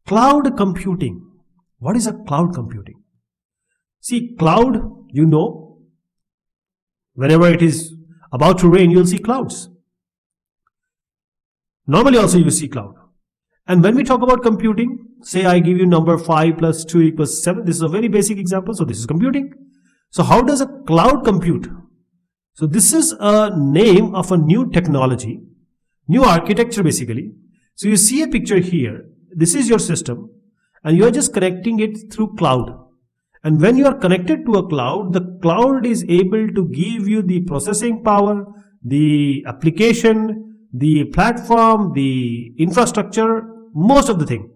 Cloud computing. What is a cloud computing? See, cloud, whenever it is about to rain, you'll see clouds. Normally also you see cloud. And when we talk about computing, say I give you number 5 plus 2 equals 7. This is a very basic example. So this is computing. So how does a cloud compute? So this is a name of a new technology, new architecture basically. So you see a picture here. This is your system and you are just connecting it through cloud. And when you are connected to a cloud, the cloud is able to give you the processing power, the application, the platform, the infrastructure, most of the thing.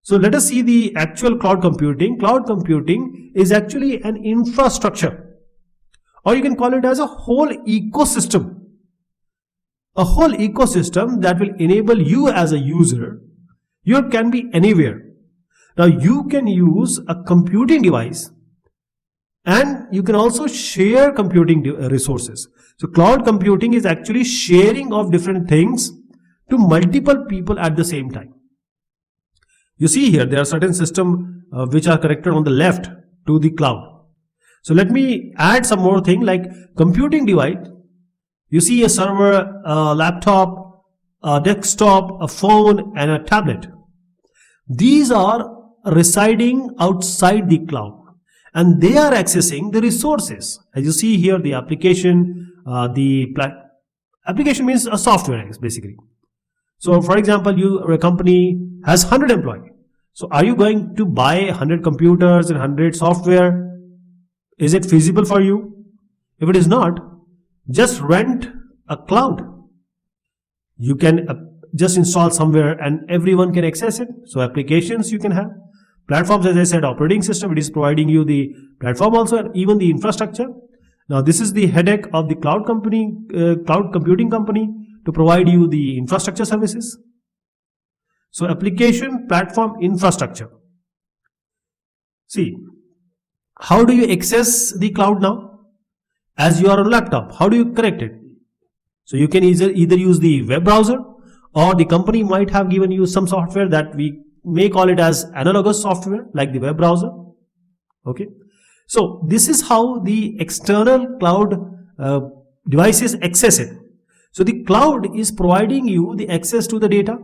So let us see the actual cloud computing. Cloud computing is actually an infrastructure, or you can call it as a whole ecosystem. A whole ecosystem that will enable you as a user. You can be anywhere. Now you can use a computing device and you can also share computing resources. So cloud computing is actually sharing of different things to multiple people at the same time. You see here there are certain systems which are connected on the left to the cloud. So let me add some more thing like computing device. You see a server, a laptop, a desktop, a phone and a tablet. These are residing outside the cloud and they are accessing the resources. As you see here, the application, application means a software basically. So for example, your company has 100 employees. So are you going to buy 100 computers and 100 software? Is it feasible for you? If it is not, just rent a cloud. You can just install somewhere and everyone can access it. So applications you can have. Platforms, as I said, operating system, it is providing you the platform also and even the infrastructure. Now this is the headache of the cloud company, cloud computing company to provide you the infrastructure services. So application, platform, infrastructure. See, how do you access the cloud now? As you are on a laptop, how do you connect it? So you can either use the web browser or the company might have given you some software that we may call it as analogous software like the web browser. Okay. So this is how the external cloud devices access it. So the cloud is providing you the access to the data,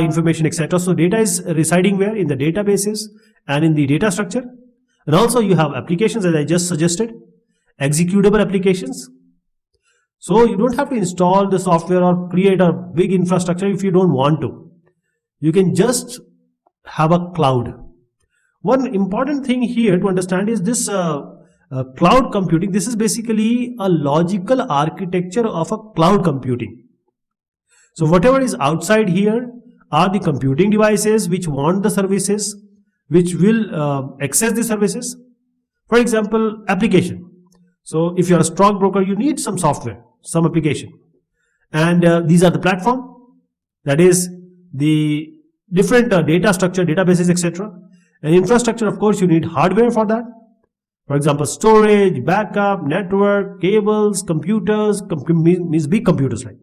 information, etc. So data is residing where? In the databases and in the data structure. And also you have applications as I just suggested, executable applications. So you don't have to install the software or create a big infrastructure if you don't want to. You can just have a cloud. One important thing here to understand is this cloud computing. This is basically a logical architecture of a cloud computing. So whatever is outside here are the computing devices which want the services, which will access the services. For example, application. So if you are a stockbroker, you need some software, some application. And these are the platform. That is the different data structure, databases, etc. And infrastructure, of course, you need hardware for that. For example, storage, backup, network, cables, computers, means big computers, right?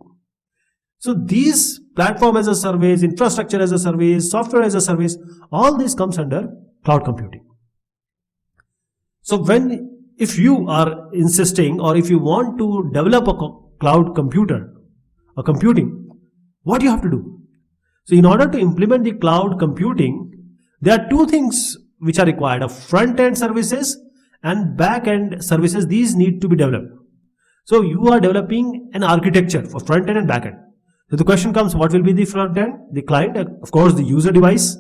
So these platform as a service, infrastructure as a service, software as a service, all this comes under cloud computing. So if you are insisting or if you want to develop a cloud computing, what do you have to do? So in order to implement the cloud computing, there are two things which are required, of front-end services and back-end services. These need to be developed. So you are developing an architecture for front-end and back-end. So the question comes, what will be the front-end? The client, of course, the user device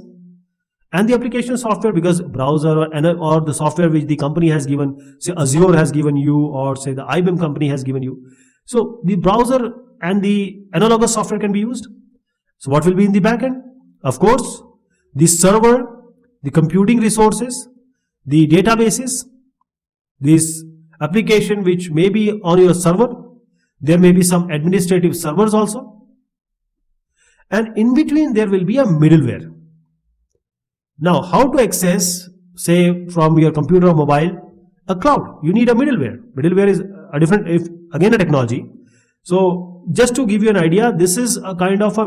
and the application software, because browser or the software which the company has given, say Azure has given you or say the IBM company has given you. So the browser and the analogous software can be used. So what will be in the backend? Of course, the server, the computing resources, the databases, this application which may be on your server. There may be some administrative servers also. And in between there will be a middleware. Now, how to access, say from your computer or mobile, a cloud? You need a middleware. Middleware is a different, again a technology. So just to give you an idea, this is a kind of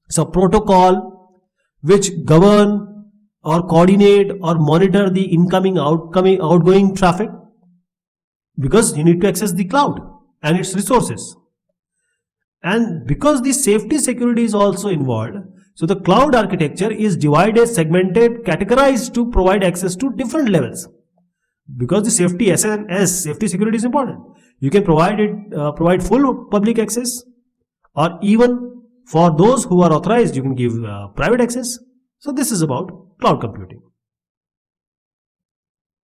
It's a protocol which govern or coordinate or monitor the incoming, outgoing traffic, because you need to access the cloud and its resources. And because the safety security is also involved, so the cloud architecture is divided, segmented, categorized to provide access to different levels. Because the safety SNS, safety security is important. You can provide full public access, or even for those who are authorized, you can give private access. So this is about cloud computing.